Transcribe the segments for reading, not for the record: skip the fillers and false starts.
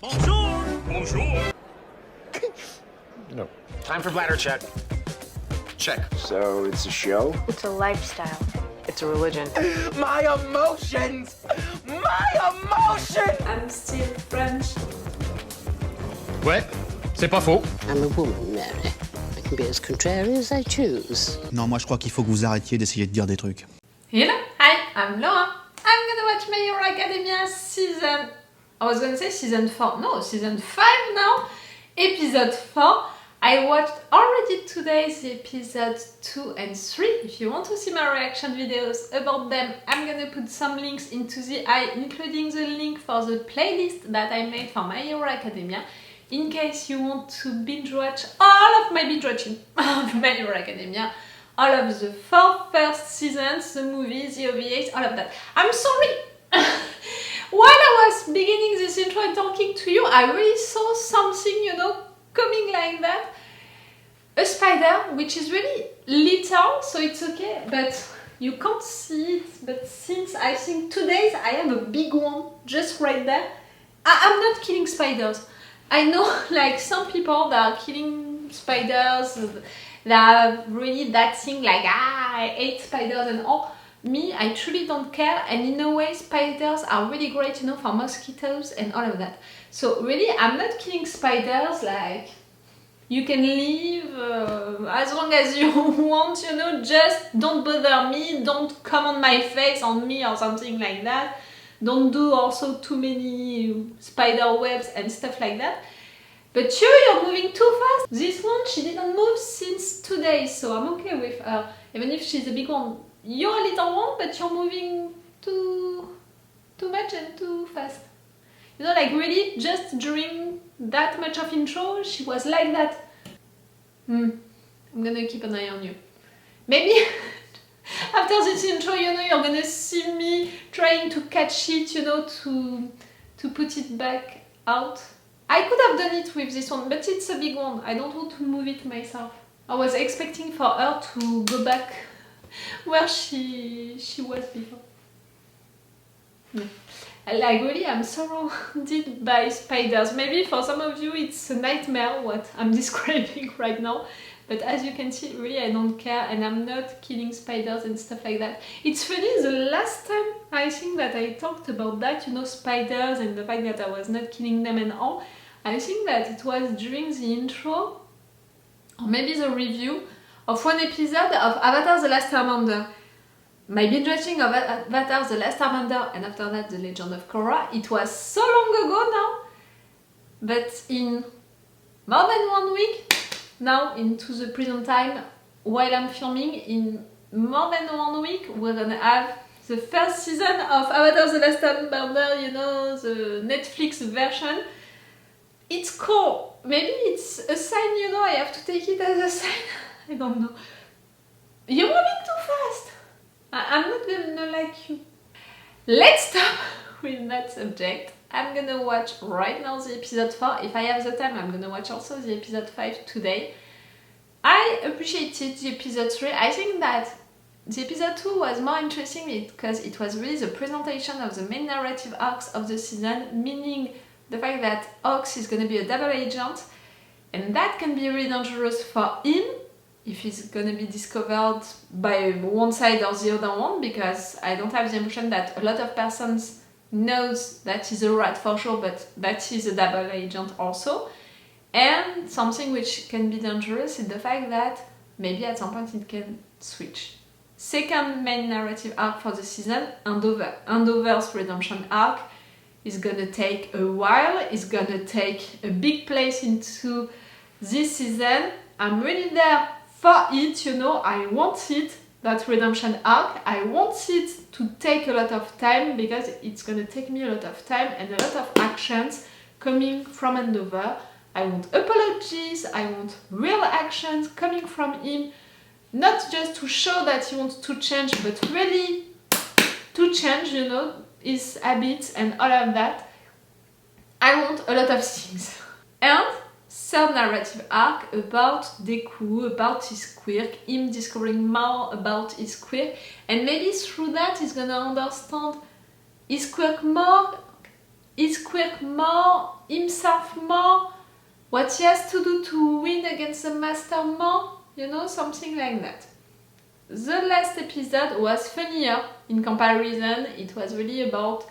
Bonjour! Bonjour! No. Time for bladder check. Check. So it's a show? It's a lifestyle. It's a religion. My emotions! My emotions! I'm still French. Ouais, c'est pas faux. I'm a woman, Mary. I can be as contrary as I choose. Non, moi je crois qu'il faut que vous arrêtiez d'essayer de dire des trucs. Hello, hi, I'm Laura. I'm gonna watch My Hero Academia season... I was gonna say season 4. No, season 5 now. Episode 4. I watched already today the episode 2 and 3. If you want to see my reaction videos about them, I'm gonna put some links into the eye, including the link for the playlist that I made for My Hero Academia, in case you want to binge watch all of my binge watching of My Hero Academia, all of the 4 first seasons, the movies, the OVAs, all of that. I'm sorry! While I was beginning this intro and talking to you, I really saw something, coming like that. A spider, which is really little, so it's okay, but you can't see it. But since I think 2 days, I have a big one just right there. I'm not killing spiders. I know, like, some people that are killing spiders, that are really that thing like, I hate spiders and all. Me, I truly don't care, and in a way, spiders are really great, for mosquitoes and all of that. So really, I'm not killing spiders, like, you can leave as long as you want, just don't bother me, don't come on my face, on me or something like that. Don't do also too many spider webs and stuff like that. But you're moving too fast. This one, she didn't move since 2 days, so I'm okay with her, even if she's a big one. You're a little one, but you're moving too much and too fast. Like really, just during that much of intro, she was like that. I'm gonna keep an eye on you. Maybe after this intro, you're gonna see me trying to catch it, to put it back out. I could have done it with this one, but it's a big one. I don't want to move it myself. I was expecting for her to go back where she was before. Yeah. Like really, I'm surrounded by spiders. Maybe for some of you it's a nightmare what I'm describing right now, but as you can see, really I don't care, and I'm not killing spiders and stuff like that. It's funny, the last time I think that I talked about that, spiders and the fact that I was not killing them and all, I think that it was during the intro, or maybe the review, of one episode of Avatar The Last Airbender. My binge watching of Avatar The Last Airbender, and after that The Legend of Korra, it was so long ago now, but in more than 1 week, now into the present time, while I'm filming, in more than 1 week, we're gonna have the first season of Avatar The Last Airbender, the Netflix version. It's cool. Maybe it's a sign, I have to take it as a sign. I don't know. You're moving too fast. I'm not gonna like you. Let's stop with that subject. I'm gonna watch right now the episode 4. If I have the time, I'm gonna watch also the episode 5 today. I appreciated the episode 3. I think that the episode 2 was more interesting because it was really the presentation of the main narrative arcs of the season, meaning the fact that Ox is gonna be a double agent, and that can be really dangerous for him if he's gonna be discovered by one side or the other one, because I don't have the impression that a lot of persons knows that he's a rat for sure, but that he's a double agent also. And something which can be dangerous is the fact that maybe at some point it can switch. Second main narrative arc for the season, Andover. Andover's redemption arc is gonna take a while, it's gonna take a big place into this season. I'm really there for it, I want it, that redemption arc. I want it to take a lot of time, because it's gonna take me a lot of time and a lot of actions coming from Andover. I want apologies, I want real actions coming from him, not just to show that he wants to change, but really to change, his habits and all of that. I want a lot of things. And third narrative arc about Deku, about his quirk, him discovering more about his quirk, and maybe through that he's gonna understand his quirk more, his quirk more, himself more, what he has to do to win against the master more, you know, something like that. The last episode was funnier in comparison. It was really about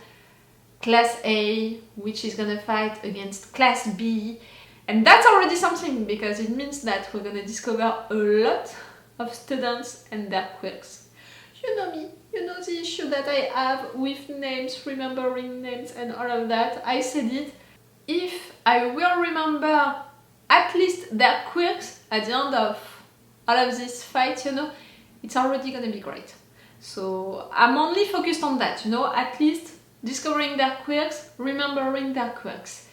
Class A, which is gonna fight against Class B. And that's already something, because it means that we're gonna discover a lot of students and their quirks. You know me, you know the issue that I have with names, remembering names and all of that. I said it. If I will remember at least their quirks at the end of all of this fight, you know, it's already gonna be great. So I'm only focused on that, you know, at least discovering their quirks, remembering their quirks.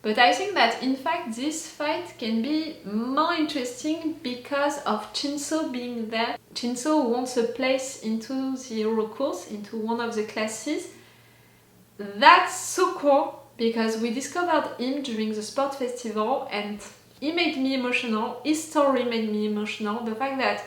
But I think that in fact this fight can be more interesting because of Shinso being there. Shinso wants a place into the hero course, into one of the classes. That's so cool because we discovered him during the sport festival and he made me emotional. His story made me emotional. The fact that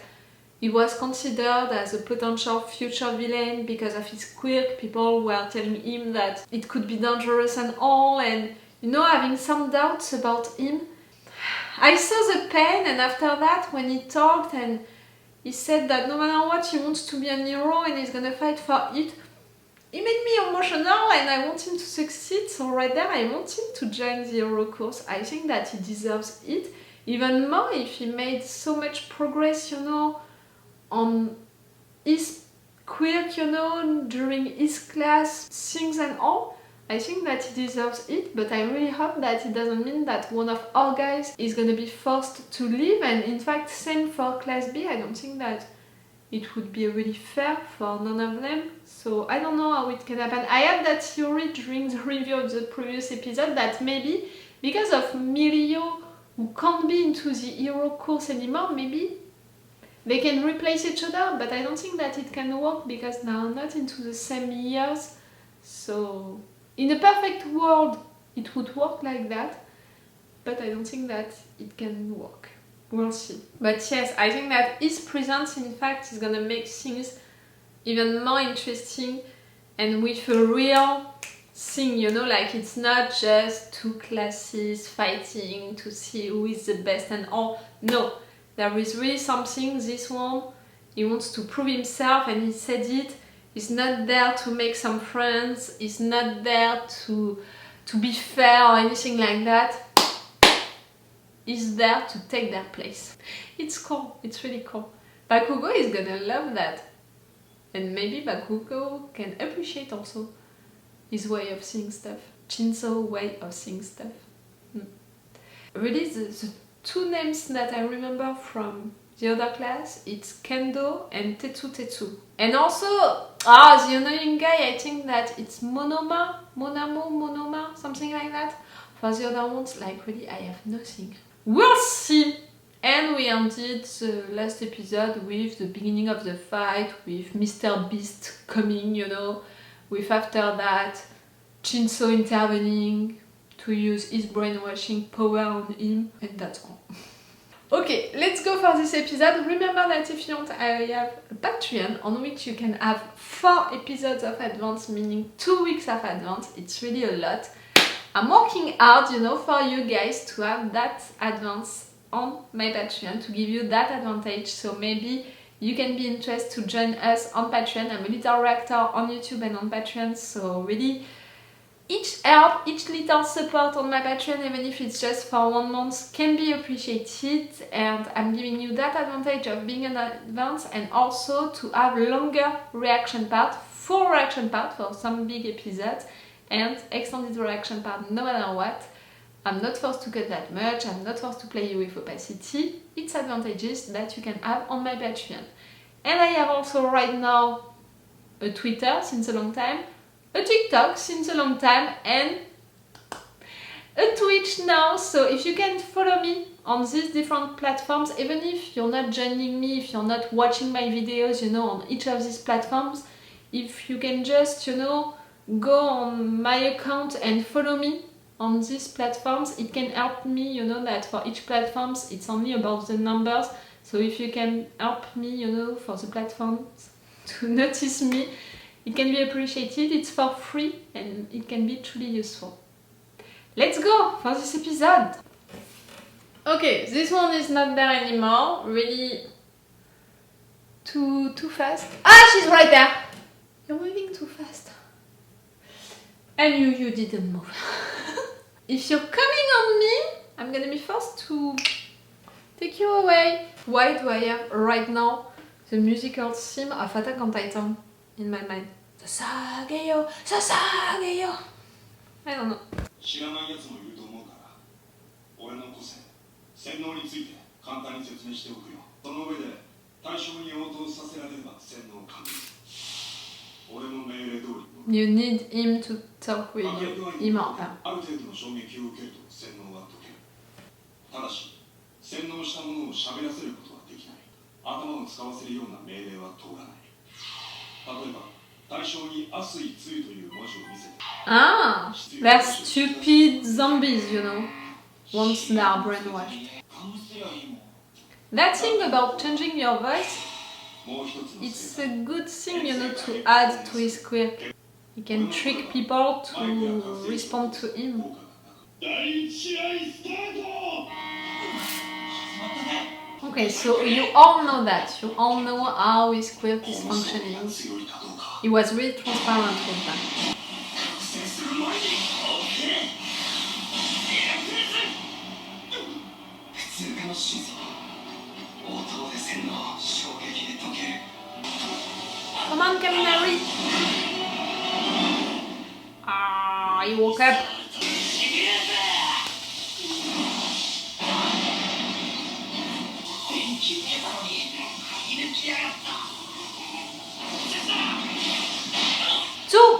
he was considered as a potential future villain because of his quirk. People were telling him that it could be dangerous and all, and you know, having some doubts about him. I saw the pain, and after that, when he talked and he said that no matter what, he wants to be a hero and he's gonna fight for it, he made me emotional and I want him to succeed. So right there, I want him to join the hero course. I think that he deserves it. Even more if he made so much progress, you know, on his quirk, you know, during his class, things and all. I think that he deserves it, but I really hope that it doesn't mean that one of our guys is gonna be forced to leave, and in fact, same for Class B. I don't think that it would be really fair for none of them, so I don't know how it can happen. I had that theory during the review of the previous episode that maybe because of Mirio, who can't be into the hero course anymore, maybe they can replace each other, but I don't think that it can work because they are not into the same years. So in a perfect world, it would work like that, but I don't think that it can work. We'll see. But yes, I think that his presence, in fact, is gonna make things even more interesting and with a real thing, you know, like it's not just two classes fighting to see who is the best and all. No, there is really something. This one, he wants to prove himself, and he said it. He's not there to make some friends. He's not there to be fair or anything like that. He's there to take their place. It's cool. It's really cool. Bakugo is gonna love that. And maybe Bakugo can appreciate also his way of seeing stuff. Shinso way of seeing stuff. Really, the two names that I remember from the other class, it's Kendo and Tetsu. And also, the annoying guy, I think that it's Monoma, something like that. For the other ones, like really, I have nothing. We'll see! And we ended the last episode with the beginning of the fight, with Mr. Beast coming, you know, with after that, Shinso intervening to use his brainwashing power on him, and that's all. Okay, let's go for this episode. Remember that if you want, I have a Patreon on which you can have 4 episodes of advance, meaning 2 weeks of advance. It's really a lot. I'm working hard, you know, for you guys to have that advance on my Patreon, to give you that advantage. So maybe you can be interested to join us on Patreon. I'm a little reactor on YouTube and on Patreon, so really each help, each little support on my Patreon, even if it's just for 1 month, can be appreciated, and I'm giving you that advantage of being in advance, and also to have longer reaction part, full reaction part for some big episodes, and extended reaction part no matter what. I'm not forced to cut that much, I'm not forced to play you with opacity. It's advantages that you can have on my Patreon. And I have also right now a Twitter since a long time, a TikTok since a long time, and a Twitch now. So if you can follow me on these different platforms, even if you're not joining me, if you're not watching my videos, you know, on each of these platforms, if you can just, you know, go on my account and follow me on these platforms, it can help me, you know, that for each platforms it's only about the numbers. So if you can help me, you know, for the platforms to notice me, It can be appreciated, it's for free, and it can be truly useful. Let's go for this episode! Okay, this one is not there anymore, really too fast. Ah, she's right there! You're moving too fast. And you didn't move. If you're coming on me, I'm gonna be forced to take you away. Why do I have right now the musical theme of Attack on Titan in my mind? Sasageyo, Sasageyo. I don't know. 知らない奴もいると思うから俺の個性洗脳について簡単に説明しておくよその上で対象に応答させられれば洗脳完了俺の命令通り You need him to talk with you. Him or her. ある程度の衝撃を受けると洗脳は解けるただし洗脳したものを喋らせることはできない頭を使わせるような命令は通らない例えば対象に悪意つゆという文字を見せて Ah, they're stupid zombies, you know, once they are brainwashed. That thing about changing your voice, it's a good thing, you know, to add to his quirk. He can trick people to respond to him. Okay, so you all know that. You all know how his quirk is functioning. He was really transparent with that. Come on, Kaminari! Ah, he woke up. Two!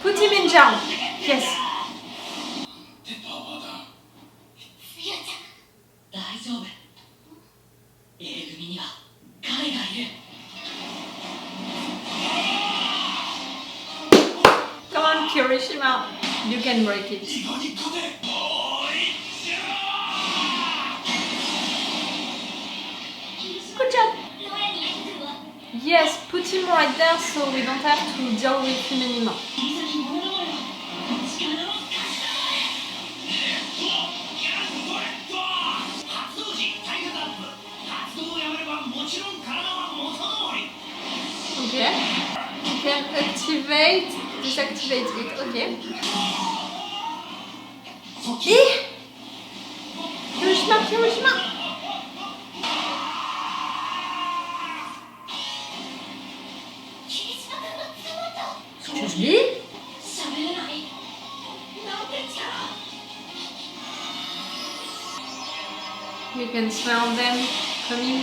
Put him in jail. Yes. Come on, Kirishima. You can break it. Good job. Yes, put him right there so we don't have to deal with him anymore. Okay. You can activate, disactivate it. Okay. Kirishima, Kirishima! Excuse me? You can smell them coming.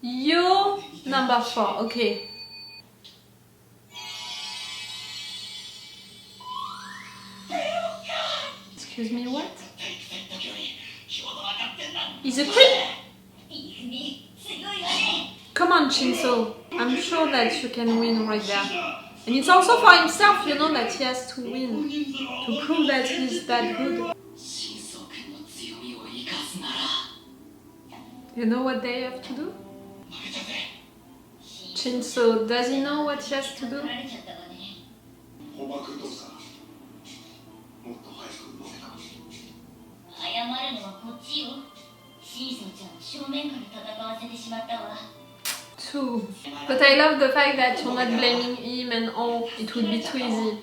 You number 4, okay. Excuse me, what? He's a creep? Come on, Shinso. I'm sure that you can win right there. And it's also for himself, you know, that he has to win. To prove that he's that good. You know what they have to do? Shinso, does he know what he has to do? Two. But I love the fact that you're not blaming him and all. It would be too easy.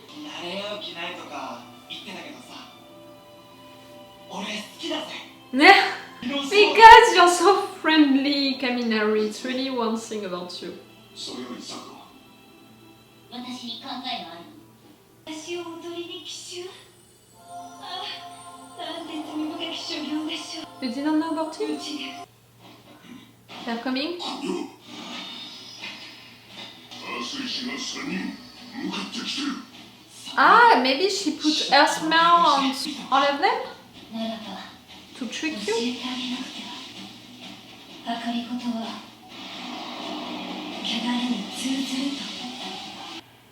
Because you're so friendly, Kaminari. It's really one thing about you. You didn't know about him? They're coming? Ah, maybe she put her smell on all of them? To trick you?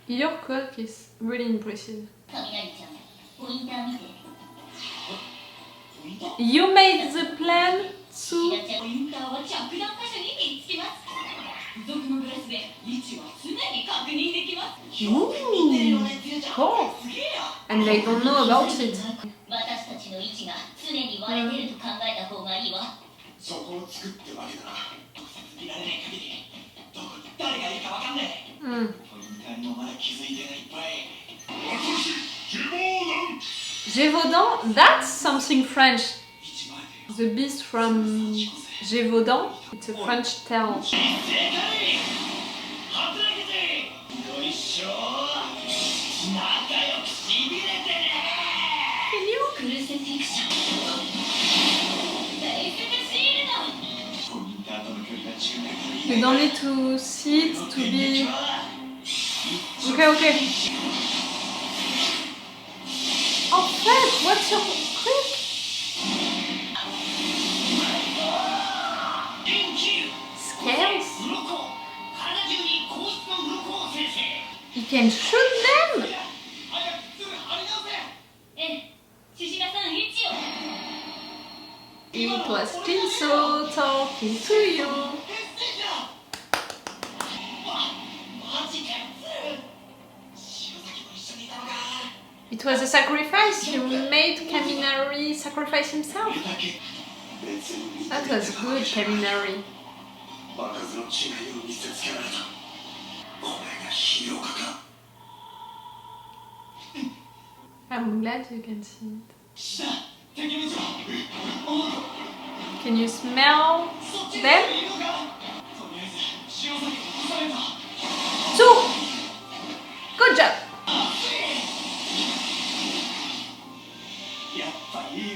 Your quirk is really impressive. You made the plan to... Ooh, cool. And they don't know about it. 私たちの位置が常に割れてると考えた方がいいわ。そこを作ってわけだな。見られない限りどこに誰がいるかわかんない。ポインターにもまだ気づいてないっぱい。Gévaudan, that's something French. The beast from Gévaudan, it's a French tale. You don't need to see it to be... Okay. Oh, Fred, what's your quirk? Scales? You can shoot them? It was Shinso talking to you. It was a sacrifice. You made Kaminari sacrifice himself. That was good, Kaminari. I'm glad you can see it. Can you smell them? Two! Good job!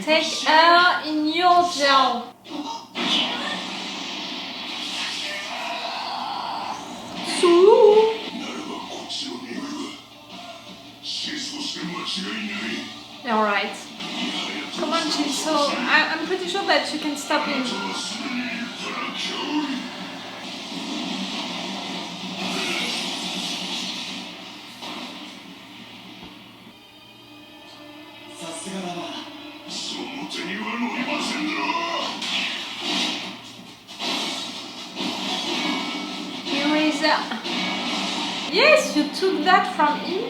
Take her in your gel. Two. Alright. Come on, Shinso. I'm pretty sure that you can stop him. Eraser. Yes, you took that from him.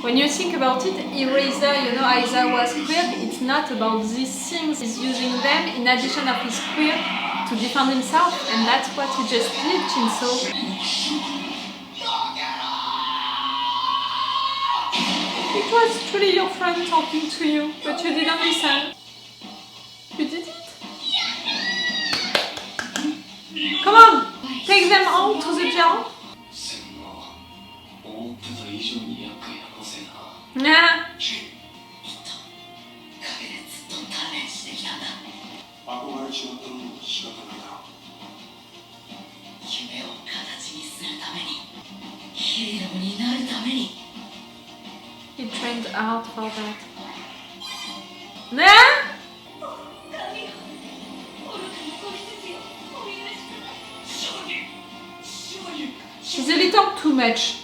When you think about it, Eraser, you know, Aizawa's quirk, it's not about these things. He's using them in addition of his quirk to defend himself, and that's what he just did, Shinso. It was truly your friend talking to you, but you didn't listen. You did it? Come on! Take them all to the jar. Nah. He trained hard for that. Nah? She's a little too much.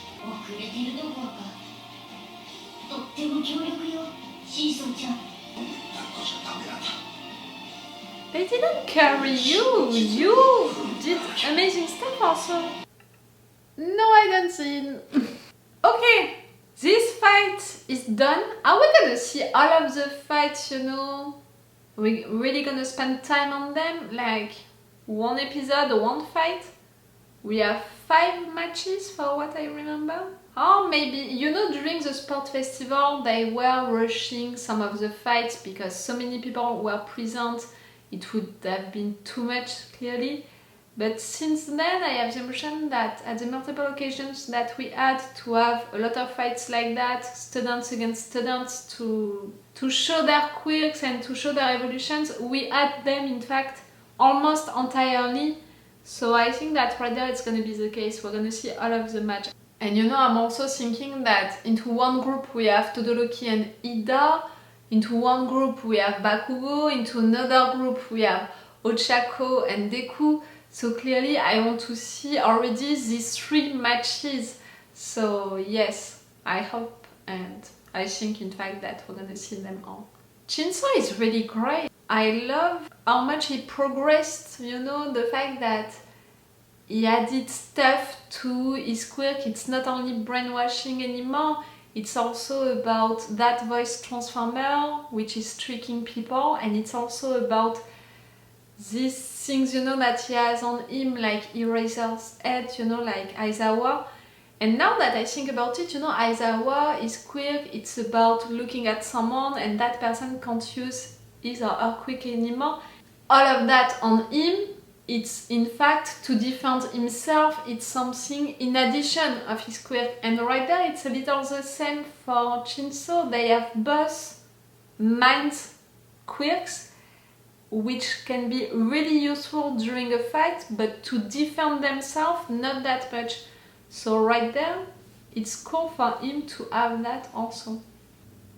They didn't carry you. You did amazing stuff also. No, I don't see. Okay, this fight is done. Are we gonna see all of the fights, you know? We really gonna spend time on them? Like one episode or one fight? We have 5 matches for what I remember. Or maybe, you know, during the sport festival they were rushing some of the fights because so many people were present. It would have been too much, clearly. But since then I have the impression that at the multiple occasions that we had to have a lot of fights like that, students against students, to show their quirks and to show their evolutions, we had them in fact almost entirely. So I think that right there it's gonna be the case. We're gonna see all of the match. And you know, I'm also thinking that into one group we have Todoroki and Ida, into one group we have Bakugo, into another group we have Ochaco and Deku. So clearly I want to see already these 3 matches. So yes, I hope and I think in fact that we're gonna see them all. Shinso is really great. I love how much he progressed, you know, the fact that he added stuff to his quirk. It's not only brainwashing anymore, it's also about that voice transformer, which is tricking people, and it's also about these things, you know, that he has on him, like Eraser's head, you know, like Aizawa. And now that I think about it, you know, Aizawa is quirk, it's about looking at someone and that person can't use his or her quirk anymore. All of that on him, it's in fact to defend himself, it's something in addition of his quirk. And right there, it's a little the same for Shinso. They have both mind quirks, which can be really useful during a fight, but to defend themselves, not that much. So right there, it's cool for him to have that also.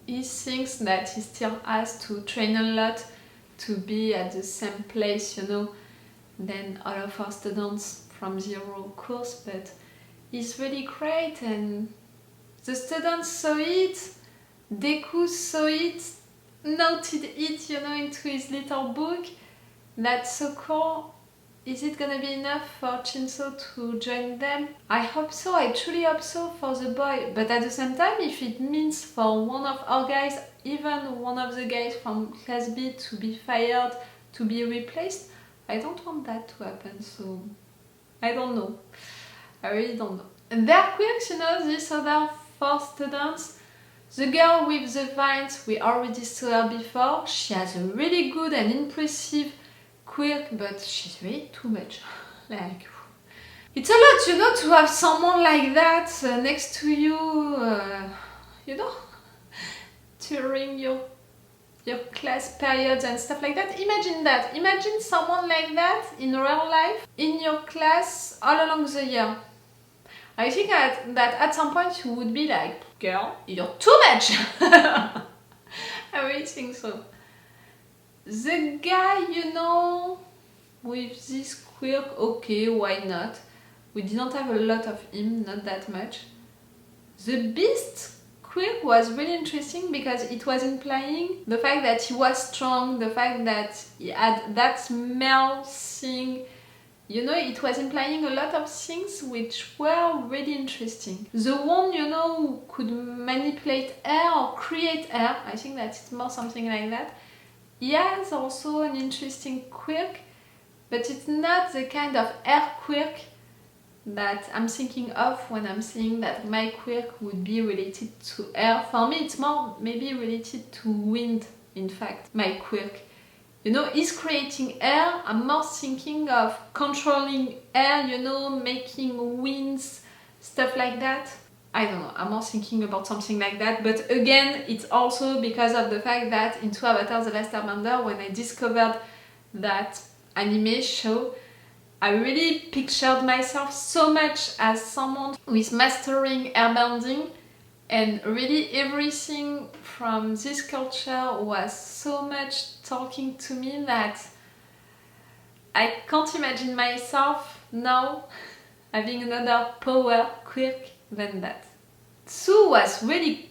He thinks that he still has to train a lot to be at the same place, you know, than all of our students from Zero course, but he's really great and the students saw it, Deku saw it, noted it, you know, into his little book. That's so cool. Is it gonna be enough for Shinso to join them? I hope so, I truly hope so for the boy. But at the same time, if it means for one of our guys, even one of the guys from Class B to be fired, to be replaced, I don't want that to happen, so I don't know. I really don't know. And their quirks, you know, these other 4 students. The girl with the vines, we already saw her before. She has a really good and impressive quirk, but she's really too much. Like, it's a lot, you know, to have someone like that next to you, you know, during your class periods and stuff like that. Imagine that. Imagine someone like that in real life, in your class, all along the year. I think that at some point you would be like, girl, you're too much. I really think so. The guy, you know, with this quirk, okay, why not? We didn't have a lot of him, not that much. The beast quirk was really interesting because it was implying the fact that he was strong, the fact that he had that smell thing. You know, it was implying a lot of things which were really interesting. The one, you know, who could manipulate air or create air, I think that it's more something like that. He has also an interesting quirk, but it's not the kind of air quirk that I'm thinking of when I'm saying that my quirk would be related to air. For me, it's more maybe related to wind, in fact, my quirk. You know, he's creating air, I'm more thinking of controlling air, you know, making winds, stuff like that. I don't know, I'm more thinking about something like that, but again, it's also because of the fact that in 2 Avatar: The Last Airbender, when I discovered that anime show, I really pictured myself so much as someone who is mastering airbending, and really everything from this culture was so much talking to me that I can't imagine myself now having another power quirk than that. Tsu was really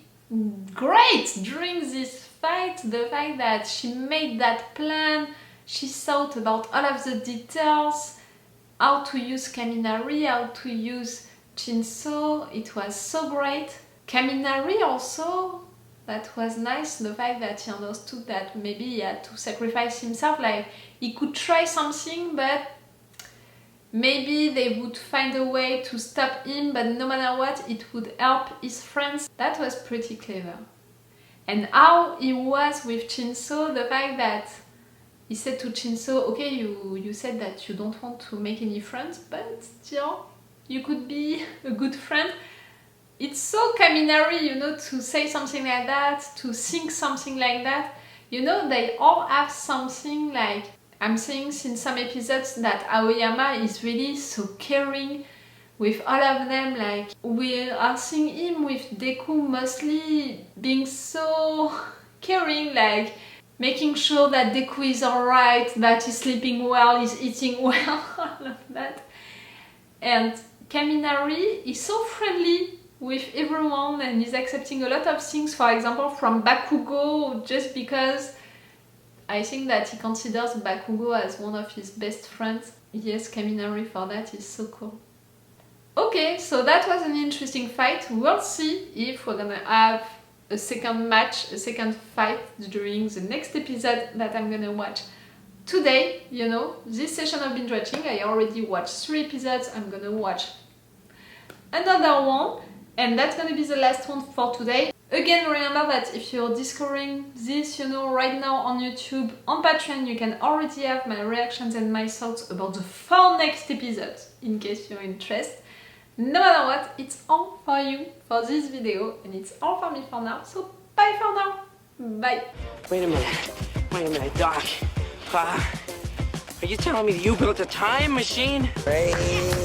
great during this fight, the fact that she made that plan, she thought about all of the details, how to use Kaminari, how to use Shinso, it was so great. Kaminari also, that was nice, the fact that he understood that maybe he had to sacrifice himself, like he could try something but maybe they would find a way to stop him, but no matter what, it would help his friends. That was pretty clever. And how he was with Shinso, the fact that he said to Shinso, okay, you said that you don't want to make any friends, but still, you could be a good friend. It's so Kaminari, you know, to say something like that, to think something like that. You know, they all have something like, I'm saying since some episodes that Aoyama is really so caring with all of them, like we are seeing him with Deku mostly being so caring, like making sure that Deku is alright, that he's sleeping well, he's eating well, all of that. And Kaminari is so friendly with everyone and is accepting a lot of things, for example, from Bakugo, just because I think that he considers Bakugo as one of his best friends. Yes, Kaminari for that is so cool. Okay, so that was an interesting fight. We'll see if we're gonna have a second match, a second fight during the next episode that I'm gonna watch today. You know, this session of binge watching, I already watched 3 episodes. I'm gonna watch another one, and that's gonna be the last one for today. Again, remember that if you're discovering this, you know, right now on YouTube, on Patreon, you can already have my reactions and my thoughts about the 4 next episodes, in case you're interested. No matter what, it's all for you for this video, and it's all for me for now, so bye for now. Bye. Wait a minute, Doc. Are you telling me you built a time machine? Crazy.